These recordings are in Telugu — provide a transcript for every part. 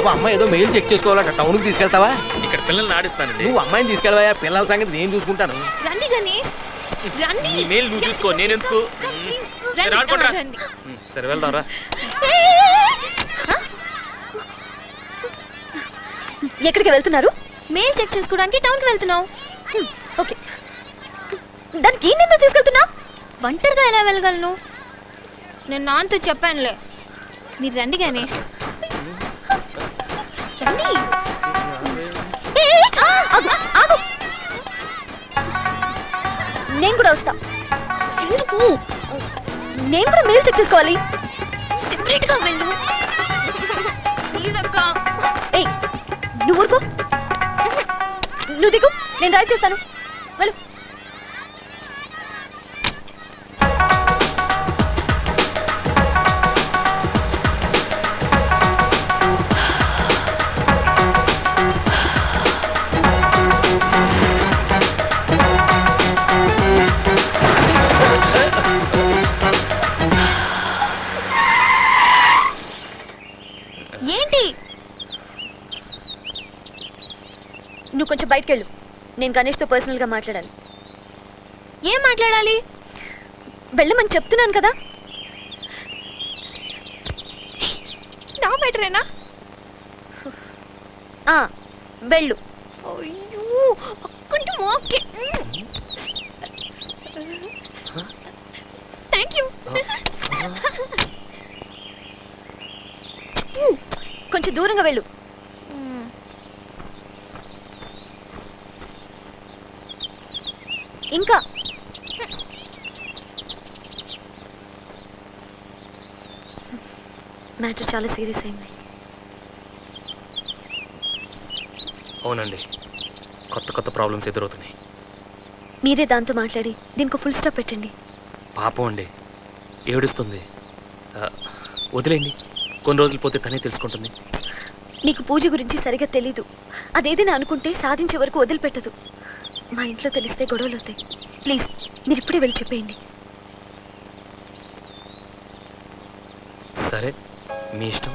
బాబు అమ్మాయి ఏదో మెయిల్ చెక్ చేసుకోవాలంట, టౌన్కి తీసుకెళ్తావా? ఇక్కడ పిల్లల్ని ఆడిస్తానండి. నువ్వు అమ్మాయిని తీసుకెళ్ళవా, పిల్లల సంగతి నేను చూసుకుంటాను. రండి గణేష్ రండి. నీ మెయిల్ నువ్వు చూసుకో, నేను ఎందుకు? సరే వెళ్దాంరా. ఎక్కడికి వెళ్తున్నారు? మెయిల్ చెక్ చేసుకోవడానికి టౌన్కి వెళ్తున్నావు. ఓకే, దానికి నిన్ను తీసుకెళ్తున్నా? ఒంటరిగా ఎలా వెళ్ళగలను? నేను నాన్నతో చెప్పానులే. మీరు రండి గణేష్ రండి. నేను కూడా వస్తా. ఎందుకు? నేను కూడా మెయిల్ చెక్ చేసుకోవాలి. సెపరేట్ గా వెళ్ళు. ఏయ్, నువ్వు ఊరుకో. నువ్వు దిగు, నేను డ్రైవ్ చేస్తాను. వెళ్ళు. ఏంటి? నువ్వు కొంచెం బయటకు వెళ్ళు. నేను గణేష్తో పర్సనల్గా మాట్లాడాలి. ఏం మాట్లాడాలి? వెళ్ళమని చెప్తున్నాను కదా. నా బెటరేనా? వెళ్ళు. కొంచెం ఓకే. Thank you. కొంచెం దూరంగా వెళ్ళు. ఇంకా మ్యాటర్ చాలా సీరియస్ అయింది. అవునండి, కొత్త కొత్త ప్రాబ్లమ్స్ ఎదురవుతున్నాయి. మీరే దాంతో మాట్లాడి దీనికి ఫుల్ స్టాప్ పెట్టండి. పాపం అండి, ఏడుస్తుంది. వదిలేండి, కొన్ని రోజులు పోతే తనే తెలుసుకుంటుంది. నీకు పూజ గురించి సరిగా తెలీదు. అదేదైనా అనుకుంటే సాధించే వరకు వదిలిపెట్టదు. మా ఇంట్లో తెలిస్తే గొడవలు అవుతాయి. ప్లీజ్ మీరు ఇప్పుడే వెళ్ళి చెప్పేయండి. సరే, మీ ఇష్టం.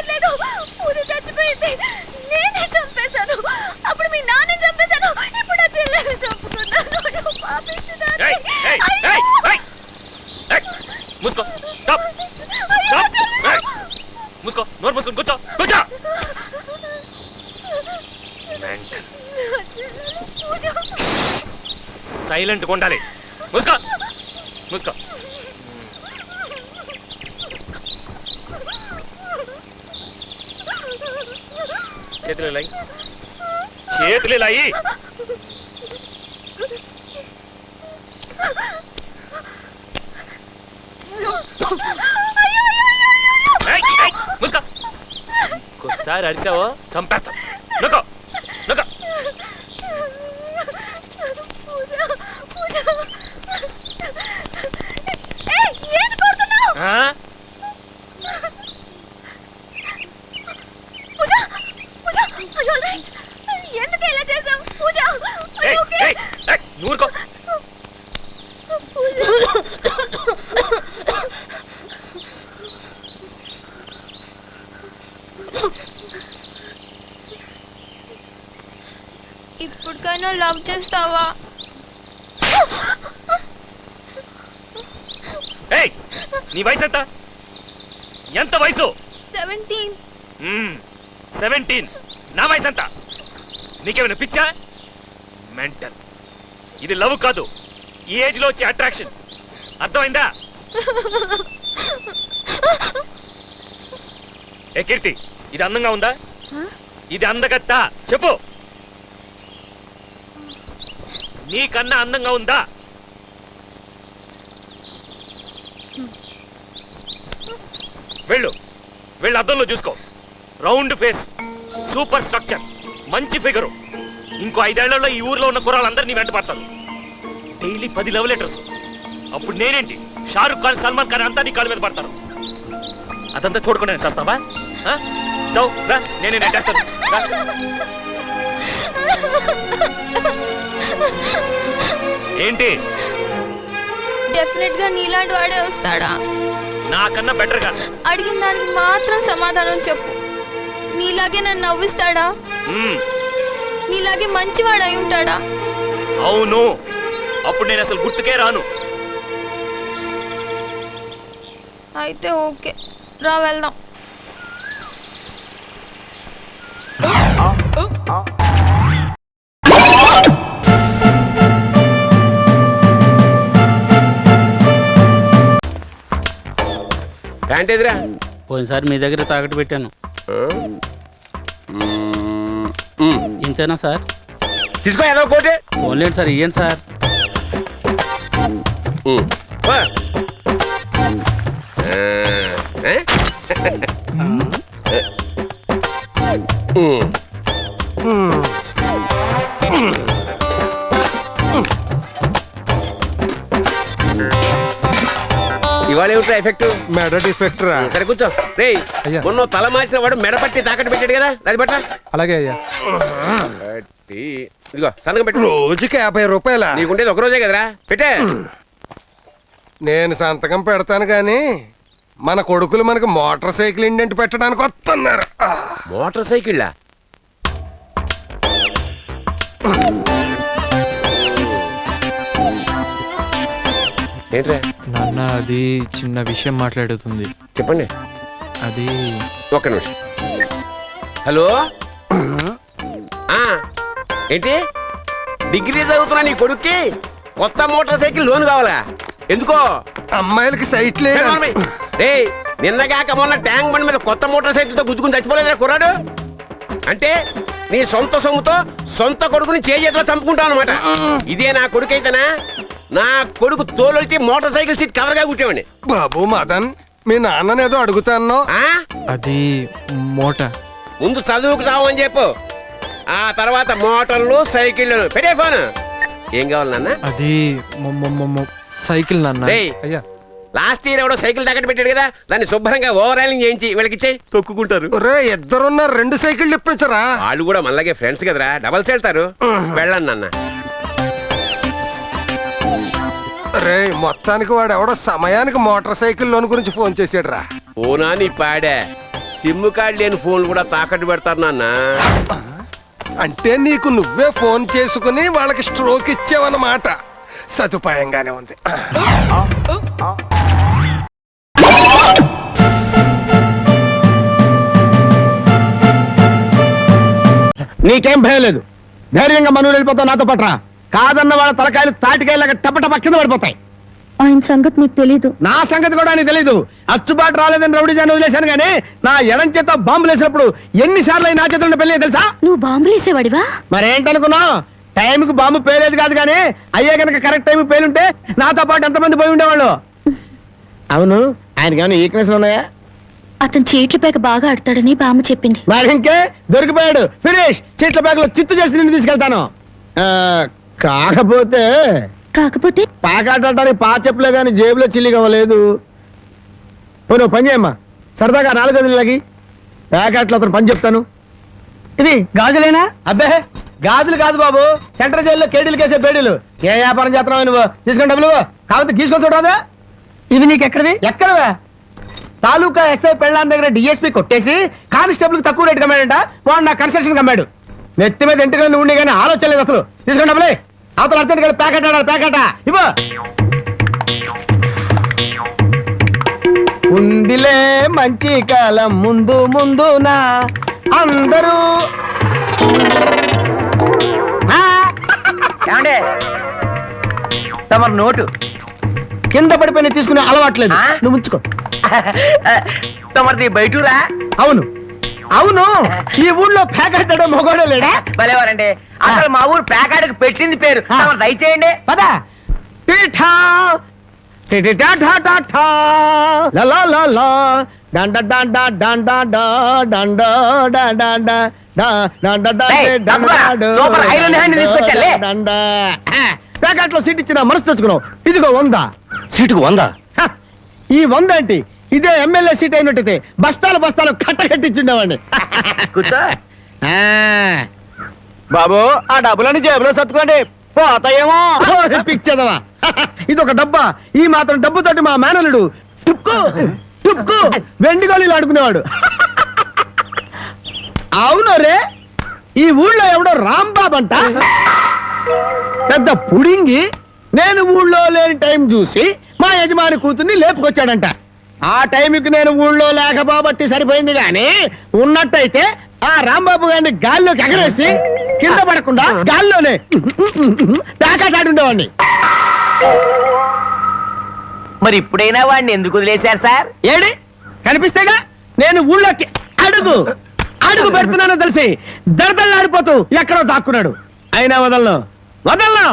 లేదు, పూజ చచ్చిపోయింది. నేనే చంపేశాను. అప్పుడు మీ నాన్న చంపేశాను. ఇప్పుడు నా చెల్లెలు చంపుకున్నాను. మూసుకో, నోరు మూసుకొని కూర్చో, కూర్చో. సైలెంట్గా ఉండాలి. మూసుకో, మూసుకో. చేతులు లాయి, చేతులు లాయి. ఇంకోసారి అరిసావో చంపేస్తాం. నొక్కో, నొక్కో. ఎందుకు ఇలా చేసావు పూజ? నూరుకో. ఇప్పటికైనా లవ్ చేస్తావా? నీ వయసు ఎంత? ఎంత వయసు? 17. 17. నా వయసు ఎంత? నీకేమైనా పిచ్చా? మెంటల్. ఇది లవ్ కాదు, ఈ ఏజ్ లో వచ్చే అట్రాక్షన్. అర్థమైందా? ఏ కీర్తి, ఇది అందంగా ఉందా? ఇది అందగత్తా? చెప్పు. నీకన్నా అందంగా ఉందా? వెళ్ళు, వెళ్ళు, అద్దంలో చూసుకో. రౌండ్ ఫేస్, సూపర్ స్ట్రక్చర్, మంచి ఫిగరు. ఇంకో 5 ఏళ్లలో ఈ ఊర్లో ఉన్న కుర్రాళ్ళందరూ నీ వెంట పడతారు. Daily 10 love letters. అప్పుడు నేనేంటి, షారుఖ్ ఖాన్, సల్మాన్ ఖాన్ అంతా నీ కాళ్ళ మీద పడతారు. అదంతా చూడకుండా నేను చేస్తావా? చావు రా, నేనే నెట్టేస్తాను. ఏంటి? డెఫినెట్ గా నీలాంటి వాడే వస్తాడా? నాకన్నా బెటర్ గా. అడిగిన దానికి మాత్రం సమాధానం చెప్పు. నీలాగే నన్ను నవ్విస్తాడా? నీలాగే మంచివాడు అయి ఉంటాడా? అవును. అప్పుడు నేను అసలు గుర్తుకే రాను. అయితే ఓకే, రా వెళ్దాం. ఏంటిదిరా? పోయినసారి మీ దగ్గర తాకట్టు పెట్టాను. ఇంతేనా సార్? తీసుకో ఏదో కోటి. ఓన్లేండి సార్, ఇయ్యండి సార్. ఇవాళ ఏమిట్రా ఎఫెక్ట్? మెడ డిఫెక్ట్ రా. సరే కూర్చో. రే, అయ్యా. మొన్న తల మాసిన వాడు మెడ పట్టి తాకట్టు పెట్టాడు కదా, అది పట్ట. అలాగే అయ్యా. ఇదిగో సంతకం పెట్టు. రోజుకి 50 రూపాయల. నీకుండేది ఒక రోజే కదరా, పెట్టే. నేను సంతకం పెడతాను గాని మన కొడుకులు మనకు మోటార్ సైకిల్ ఇండెంట్ పెట్టడానికి వస్తున్నారు. మోటార్ సైకిళ్ళా? ఏంట్రా? నాన్న, అది చిన్న విషయం మాట్లాడుతుంది. చెప్పండి. అది ఒక్క నిమిషం. హలో. ఏంటి, డిగ్రీ చదువుతున్నా నీ కొడుక్కి కొత్త మోటార్ సైకిల్ లోన్ కావాలా? ఎందుకో? అమ్మాయిలకి సైట్ లేదు. నిన్నగాక మొన్న ట్యాంక్ బండి మీద కొత్త మోటార్ సైకిల్ తో గుద్దుకుని చచ్చిపోలేదా కుర్రాడు? అంటే నీ సొంత సొమ్ముతో సొంత కొడుకుని చేతిలో చంపుకుంటావు అనమాట. ఇదే నా కొడుకు అయితేనా, నా కొడుకు తోలొచ్చి మోటార్ సైకిల్ సీట్ కవర్ గా కుట్టేవాడిని. బాబు మదన్, మీ నాన్ననేదో అడుగుతాను. అది మోట. ముందు చదువుకు సావు అని చెప్పు, ఆ తర్వాత మోటార్లు సైకిళ్ళు. పెట్టే ఫోన్. ఏం కావాలి నాన్న? అది సైకిల్ నాన్న. అయ్యా, లాస్ట్ ఇయర్ ఎవడో సైకిల్ తాకట్టు పెట్టాడు కదా, దాన్ని శుభ్రంగా ఓవరాలింగ్ చేయించి వీళ్ళకి ఇచ్చేయి, తొక్కుకుంటారు. ఇద్దరున్న 2 సైకిళ్ళు ఇప్పించరా? వాళ్ళు కూడా మళ్ళాగే ఫ్రెండ్స్ కదరా, డబల్స్ వెళ్తారు. వెళ్ళండి నాన్న. రే, మొత్తానికి వాడు ఎవడో సమయానికి మోటార్ సైకిల్ లోన్ గురించి ఫోన్ చేసాడు రా. ఓనా నీ పాడే, సిమ్ కార్డు లేని ఫోన్లు కూడా తాకట్టు పెడతారు నాన్న. అంటే నీకు నువ్వే ఫోన్ చేసుకుని వాళ్ళకి స్ట్రోక్ ఇచ్చావన్నమాట. సదుపాయంగానే ఉంది. నీకేం భయం లేదు, ధైర్యంగా మనూరు వెళ్ళిపోతావు. నాతో పట్రా. కాదన్న వాళ్ళ తలకాయలు తాటికాయలాగా టపటప కింద పడిపోతాయి. ఆయన సంగతి నీకు తెలీదు. నా సంగతి కూడా నీకు తెలీదు. అచ్చుబాటు రాలేదని రౌడీజాన్ని వదిలేశాను గానీ నా ఎడం చేత బాంబులు వేసినప్పుడు ఎన్నిసార్లు నా చేతుల్లో పెళ్ళి తెలుసా? నువ్వు బాంబులు వేసేవాడివా? మరేంటనుకున్నావు? టైంకి బాంబు పేలేదు కాదు కానీ అయ్యే కనుక కరెక్ట్ టైం పేలుంటే నాతో పాటు ఎంతమంది పోయి ఉండేవాళ్ళు. అవును, ఆయనకి ఏమైనా ఈక్నెస్ ఉన్నాయా? అతను చీట్ల పేక బాగా ఆడతాడని బామ్మ చెప్పింది. మరి ఇంకే దొరికిపోయాడు. ఫినిష్. చీట్ల బ్యాగులో చిత్తు చేసి నిన్ను తీసుకెళ్తాను. కాకపోతే పాకాడటానికి పా చెప్పులే గాని జేబులో చిల్లి కావలేదు. నువ్వు పని చేయమ్మా, సరదాగా 4 గదులకి ప్యాకెట్లో అతను పని చెప్తాను. ఇది గాజులేనా? అబ్బే గాజులు కాదు బాబు, సెంట్రల్ జైల్లో కేడీలు కేసే బేడీలు. ఏ వ్యాపారం చేస్తున్నావు నువ్వు? తీసుకుని డబ్బులు కాబట్టి తీసుకొని చూడదా? ఇవి నీకు ఎక్కడవి? ఎక్కడవే? తాలూకా ఎస్ఐ పెళ్ళాన్ దగ్గర డిఎస్పీ కొట్టేసి కానిస్టేబుల్ కి తక్కువ రేటు కమ్మాడంట. వాడు నా కన్స్ట్రక్షన్ కమ్మాడు. నెత్తి మీద ఇంటికి ఉండి కానీ ఆలోచన లేదు అసలు. తీసుకుని డబ్బులే. అవతల అర్జెంట్ గా ప్యాకెట్ ఆడాలి. ప్యాకెట్ ఇవ్వ. ఉందిలే మంచి కాలం ముందు ముందునా అందరూ ఏమండి తమరు నోటు కింద పడిపోయిన తీసుకునే అలవాట్లేదు నువ్వు ఉంచుకో. తమరిది బయటూరా? అవును అవును, ఈ ఊళ్ళో పేకాడడం మొగోడే లేడా? భలేవారండి. అసలు మా ఊరు పేకాడకు పెట్టింది పేరు. తమరు దయచేయండి. పదా టీఠా టిటిటా ఠా ఠా ఠా లా లా లా లా డండ డండ డండ డా డండ డా డండ డా డండ డా ఏయ్, తప్పురా. సూపర్ ఐరన్ హ్యాండ్ తీసుకొచ్చాలే. డండ ప్యాకెట్లో సీట్ ఇచ్చిన మనసు తెచ్చుకున్నావు. ఇదిగో 100. సీటుకు 100. హ, ఈ 100 ఏంటి? ఇదే ఎమ్మెల్యే సీట్ అయినట్టయితే బస్తాలు బస్తాలు కట్టకట్టించుండేవాడిని. కూర్చో. బాబు ఆ డబ్బులని జేబులో సర్దుకోండి, పోతాయేమో. పిచ్చదవా, ఇదొక డబ్బా. ఈ మాత్రం డబ్బుతోటి మా మేనలుడు టుక్కు టుక్కు వెండి గోళీలు ఆడుకునేవాడు. అవును రే, ఈ ఊళ్ళో ఎవడో రాంబాబు అంట పెద్ద పుడింగి. నేను ఊళ్ళో లేని టైం చూసి మా యజమాని కూతుర్ని లేపుకొచ్చాడంట. ఆ టైంకి నేను ఊళ్ళో లేకపోబట్టి సరిపోయింది గాని, ఉన్నట్టయితే ఆ రాంబాబు గారిని గాల్లోకి ఎగరేసి కింద పడకుండా గాల్లోనే తాకాటాడుండేవాడిని. మరి ఇప్పుడైనా వాడిని ఎందుకు వదిలేశారు సార్? ఏడి కనిపిస్తేగా నేను ఊళ్ళోకి అడుగు అడుగు పెడుతున్నానో తెలిసి దడదల్లాడిపోతూ ఎక్కడో దాక్కున్నాడు. అయినా వదలను వదలను,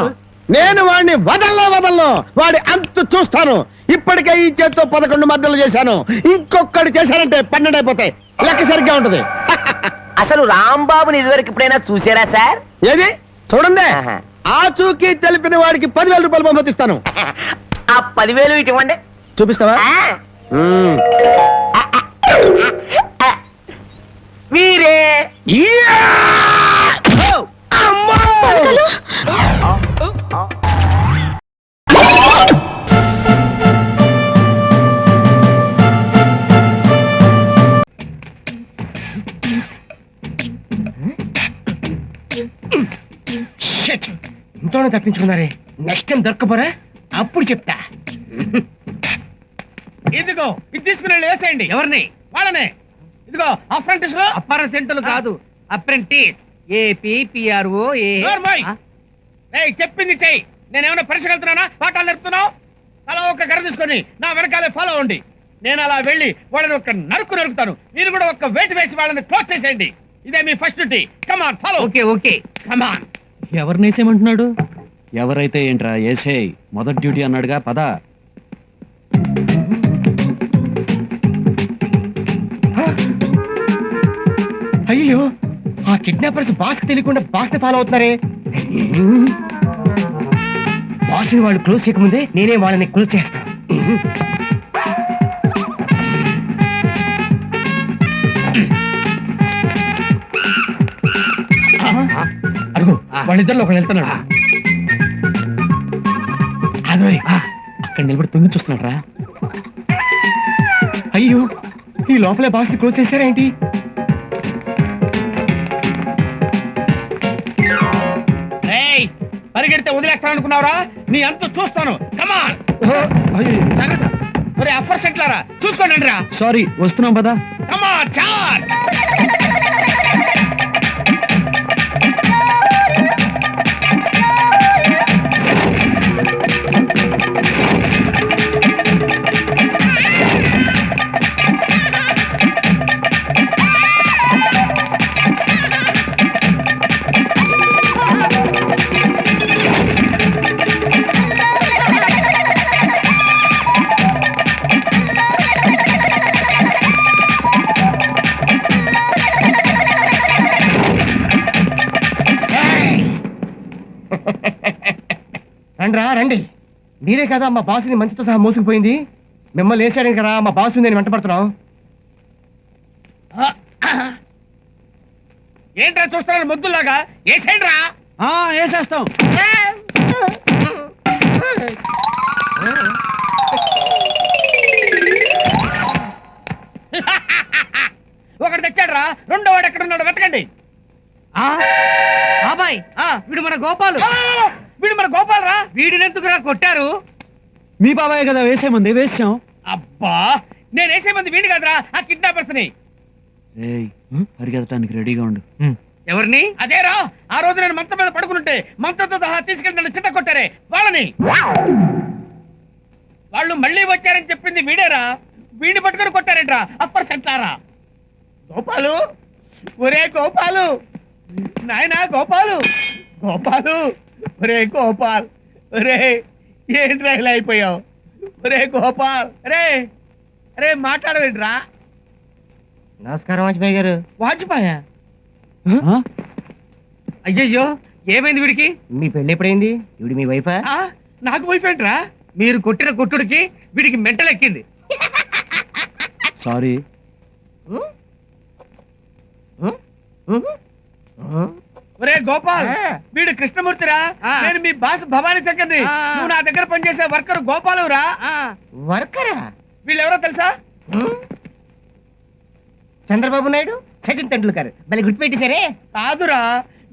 నేను వాడిని వదలను. వాడి అంతు చూస్తాను. ఇప్పటికే ఈ చేత్తో 11 మద్దలు చేశాను. ఇంకొకటి చేశానంటే 12 అయిపోతాయి. లెక్క సరిగ్గా ఉంటది. అసలు రాంబాబుని ఇదివరకు ఇప్పుడైనా చూసారా సార్? ఏది చూడండి, ఆహా. ఆ చూకి తెలిపిన వాడికి 10,000 రూపాయలు పంపిస్తాను. ఆ 10,000 ఇటు ఇవ్వండి. చూపిస్తావా? ఆ, మ్మ్. మీరే. యా! ఓ! అమ్మో! షిట్! ఇంట్లోనే తప్పించుకున్నారే. నెక్స్ట్ టైం దొరకపోరా అప్పుడు చెప్తా. ఇదిగో ఇది తీసుకుని వేసేయండి. ఎవరిని? వాళ్ళనే. ఇదిగో అప్రెంటిస్ లో అప్రెంటిస్లు కాదు, అప్రెంటిస్. ఏపీఆర్ఓ. చెప్పింది చెయ్యి. నేనేమైనా పరీక్ష వెళ్తున్నానా, పాఠాలు నేర్పుతున్నావు? అలా ఒక గర తీసుకొని నా వెనకాలే ఫాలో అవ్వండి. నేను అలా వెళ్ళి వాళ్ళని ఒక నరుకుతాను. మీరు కూడా ఒక వేటు వేసి వాళ్ళని క్లోజ్ చేసేయండి. ఇదే మీ first duty. Come on follow. Okay okay. Come on. ఎవరిని వేసేయమంటున్నాడు? ఎవరైతే ఏంట్రా ఏసే, మొదటి డ్యూటీ అన్నాడుగా, పద. అయ్యో, ఆ కిడ్నాపర్స్ బాస్ కి తెలియకుండా బాస్ ని ఫాలో అవుతున్నారే. బాస్ ని వాళ్ళు క్లోజ్ చేయకముందే నేనే వాళ్ళని క్లోజ్ చేస్తాను. అడుగు, వాళ్ళిద్దరిలో ఒకళ్ళు వెళ్తున్నాడు. అదోయ్, అక్కడ నిలబడి తొంగి చూస్తున్నాడు రా. అయ్యో, ఈ లోపలే బాస్ ని క్లోజ్ చేశారేంటి? పరిగెడితే వదిలేస్తాను అనుకున్నావురా? నీ అంత చూస్తాను. కమాన్. మరి అఫర్సెంట్లారా చూసుకోండి రా. సారీ, వస్తున్నాం పద. కమాన్ చార్జ్. రండిరా రండి. మీరే కదా మా బాసుని మంచితో సహా మోసుకుపోయింది. మిమ్మల్ని వేసాడని కదా మా బాసు నేను వెంటపడుతున్నాం. ఏంట్రా చూస్తున్నాను ముద్దులాగా? వేసేయండి రా. వేసేస్తాం. ఒకటి తెచ్చాడు రా. రెండో వాడు ఎక్కడున్నాడు వెతకండి. బాబాయ్, వీడు మన గోపాలు. వీడు మన గోపాల్ రా. వీడినెందుకురా కొట్టారు? మీ బాబాయ్ కదా వేసేమంది, వేసాం. అబ్బా, నేను వేసే మంది వీడు కదరా, ఆ కిడ్నాపర్స్ ని. పరిగెత్తడానికి రెడీగా ఉండు. ఎవరిని? అదేరా, ఆ రోజు నేను మంచం మీద పడుకుంటే మంచంతో సహా తీసుకెళ్ళి నన్ను చిత్త కొట్టారే వాళ్ళని. వాళ్ళు మళ్ళీ వచ్చారని చెప్పింది వీడేరా. వీడిని పట్టుకొని కొట్టారేట్రా అప్పర్ సెంట్లారా. గోపాలు, ఒరే గోపాలు, నాయనా గోపాలు, గోపాలు, ఒరే గోపాల్, ఒరే ఏంట్రా ఇలా అయిపోయావు? ఒరే గోపాల్, రే అరే మాట్లాడవేంట్రా? నమస్కారం వాజ్పేయి గారు. వాజ్పాయ? అయ్యయ్యో, ఏమైంది వీడికి? మీ పెళ్లి ఎప్పుడైంది? ఇవిడు మీ వైఫా? ఆ, నాకు వైఫ్ ఏంట్రా? మీరు కొట్టిన కొట్టుడికి వీడికి మెంటల్ ఎక్కింది. సారీ. ఒరే గోపాల్, వీడు కృష్ణమూర్తిరా. నేను మీ బాస్ భవానీ దగ్గరని. నువ్వు నా దగ్గర పనిచేసే వర్కర్ గోపాలురా. వర్కరా? వీళ్ళెవరో తెలుసా? చంద్రబాబు నాయుడు, సచిన్ టెండూల్కర్. మళ్ళీ గుర్తుపెట్టేశారే? కాదురా,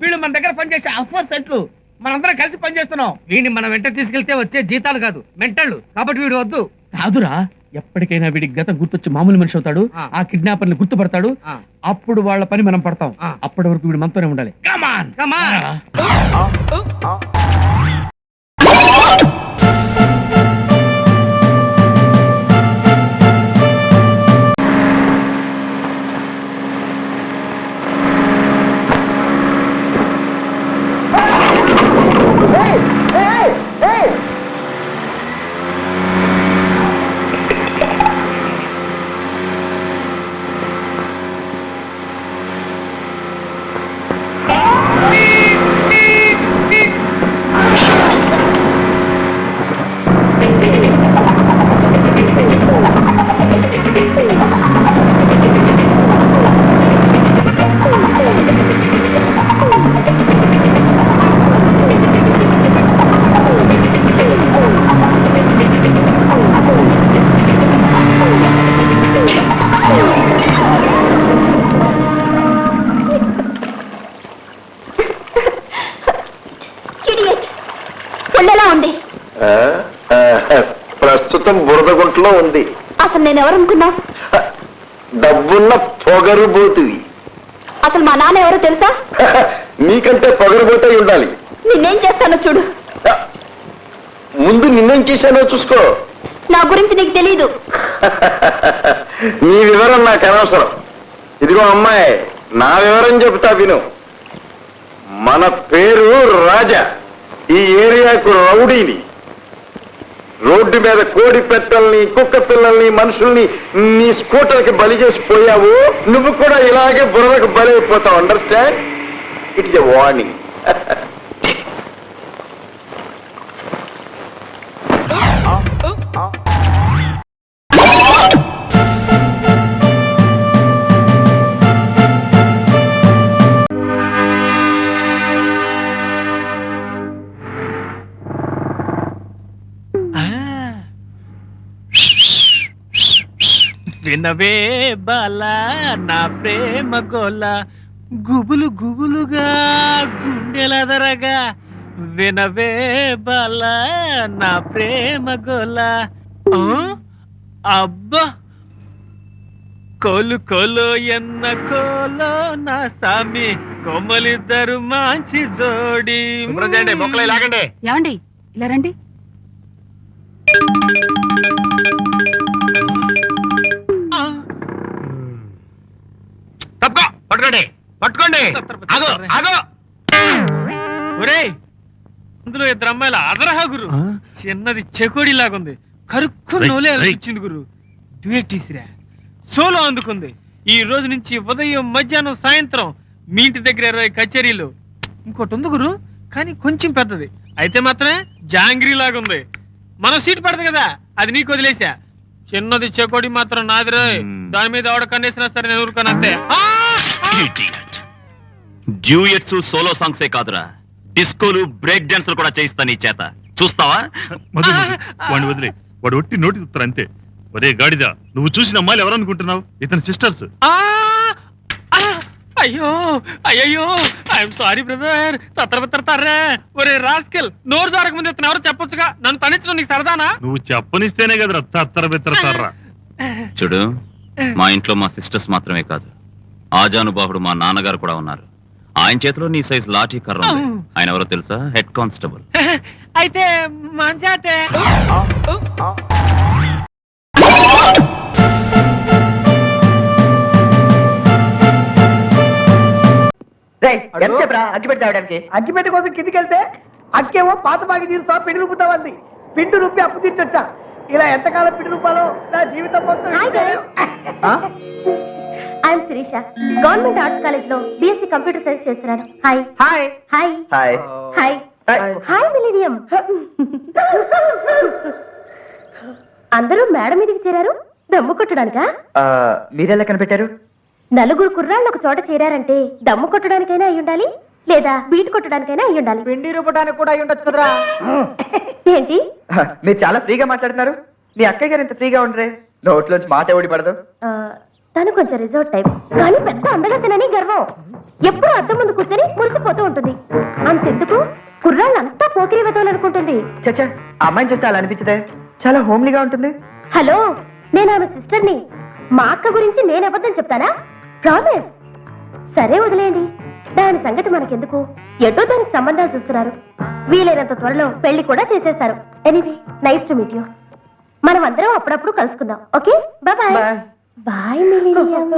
వీళ్ళు మన దగ్గర పనిచేసే అఫ్వర్ సెట్లు. మనందరం కలిసి పనిచేస్తున్నాం. వీడిని మనం వెంట తీసుకెళ్తే వచ్చే జీతాలు కాదు, మెంటళ్ళు. కాబట్టి వీడు వద్దు. కాదురా, ఎప్పటికైనా వీడికి గతం గుర్తొచ్చి మామూలు మనిషి అవుతాడు. ఆ కిడ్నాపర్ని గుర్తుపడతాడు. అప్పుడు వాళ్ళ పని మనం పడతాం. అప్పటి వరకు వీడు మనతోనే ఉండాలి. కమాన్ కమాన్. ప్రస్తుతం బురదగుంటలో ఉంది. అసలు నేను ఎవరనుకున్నా? డబ్బున్న పొగరుబోతువి. అసలు మా నాన్న ఎవరో తెలుసా? నీకంటే పొగరుబోతే ఉండాలి. నిన్నేం చేస్తానో చూడు. ముందు నిన్నేం చేశానో చూసుకో. నా గురించి నీకు తెలీదు. నీ వివరం నాకు అనవసరం. ఇదిగో అమ్మాయి, నా వివరం చెబుతా విను. మన పేరు రాజా. ఈ ఏరియాకు రౌడీని. రోడ్డు మీద కోడి పెట్టల్ని, కుక్క పిల్లల్ని, మనుషుల్ని నీ స్కూటర్కి బలి చేసి పోయావు. నువ్వు కూడా ఇలాగే బుర్రకు బలి అయిపోతావు. Understand? It is a warning. వినవే బాలా నా ప్రేమ గోల, గుబులు గుబులుగా గుండెలదరగా. వినవే బాలా నా ప్రేమ గోల. అబ్బా, కోలు కోలు ఎన్న కోలో నా సామి, కొమ్మలిద్దరు మంచి జోడి. మొక్కలే లాగండి. ఏమండి ఇలా రండి. తప్పుకో, పట్టుకోండి పట్టుకోండి. ఆగో ఆగో. ఒరేయ్, అందులో ఇద్దరు అమ్మాయిల అదరహా గురు. చిన్నది చెకోడి లాగుంది, కరుక్కు నోలే అనిపించింది గురు. డ్యూయటీసిరా, సోలో అందుకుంది. ఈ రోజు నుంచి ఉదయం, మధ్యాహ్నం, సాయంత్రం మీ ఇంటి దగ్గర 20 కచేరీలు. ఇంకోటి ఉంది గురు, కానీ కొంచెం పెద్దది. అయితే మాత్రమే జాంగ్రీ లాగుంది. మన సీట్ పడదు కదా, అది నీకు వదిలేసా. చిన్నది చెకోడి మాత్రం నాదిరే. దాని మీద ఆవిడ కన్నేసినా సరే నేను ఊరుకోనంతే. డ్యూయట్స్, సోలో సాంగ్సే కాదురా, డిస్కోలు, బ్రేక్ డాన్సులు కూడా చేయిస్తా నీ చేత. చూస్తావా? వాడిని వదిలే, వాడు ఒట్టి నోటి చూస్తారు అంతే. ఒరే గాడిద, నువ్వు చూసిన అమ్మాయిలు ఎవరనుకుంటున్నావు? ఇతని సిస్టర్స్. అయ్యో అయ్యో, ఐఎమ్ సారీ బ్రదర్. తత్తరబెత్తరతారా. ఒరే రాస్కెల్, నోరు జారక ముందు ఇతను ఎవరో చెప్పొచ్చుగా. నన్ను తనించడం నీకు సరదానా? నువ్వు చెప్పనిస్తేనే కదరా తత్తర బెత్తరతారా. చూడు, మా ఇంట్లో మా సిస్టర్స్ మాత్రమే కాదు, ఆజానుబాహుడు మా నాన్నగారు కూడా ఉన్నారు. ఆయన చేతిలో నీ సైజ్ లాఠీ కర్ర ఉంది. ఆయన ఎవరో తెలుసా? Head constable. అయితే మంచాతే అగ్గిపెట్టి తేవడానికి అగ్గిపెట్టి కోసం కిందికి వెళ్తే అక్కేమో పాత బాగి తీరుసా పిండి రూపుతామంది. పిండి రూపి అప్పు తీర్చొచ్చా. ఇలా ఎంతకాలం పిండి రూపాలో నా జీవితం మొత్తం I'm Sirisha, government arts college లో బిఎస్సీ కంప్యూటర్ సైన్స్ చేస్తున్నాను. Hi hi hi hi hi hi millennium. అందరూ మేడ మీదకి చేరారు దమ్ము కొట్టడానికా? మీరెలా కనిపెట్టారు? నలుగురు కుర్రాళ్ళు ఒక చోట చేరారంటే దమ్ము కొట్టడానికైనా అయి ఉండాలి, లేదా బీట్ కొట్టడానికైనా అయి ఉండాలి. పిండి రూపడానికి కూడా అయి ఉండొచ్చు కదరా. ఏంటి మీరు చాలా ఫ్రీగా మాట్లాడుతున్నారు. మీ అక్కయ్య గారు ఇంత ఫ్రీగా ఉండరే, నోట్లోంచి మాట ఓడి పడదు. తను కొంచెం రిజర్వ్ టైప్, కానీ పెద్ద అందగతనని గర్వం. ఎప్పుడు అద్దం ముందు కూర్చొని మురిసిపోతూ ఉంటుంది. అంతెందుకు కుర్రాళ్ళంతా పోకిరి వెతవాలనుకుంటుంది. చచ్చా, ఆ అమ్మాయిని చూస్తే అలా అనిపించదే, చాలా హోమ్లీగా ఉంటుంది. హలో, నేను ఆమె సిస్టర్ని. మా అక్క గురించి నేను అబద్ధం చెప్తానా? ప్రామిస్. సరే వదిలేయండి, దాని సంగతి మనకెందుకు. ఎటో దానికి సంబంధాలు చూస్తున్నారు. వీలైనంత త్వరలో పెళ్లి కూడా చేసేస్తారు. Anyway, nice to meet you. మనం అందరం అప్పుడప్పుడు కలుసుకుందాం. Okay, bye bye. Bye millennium.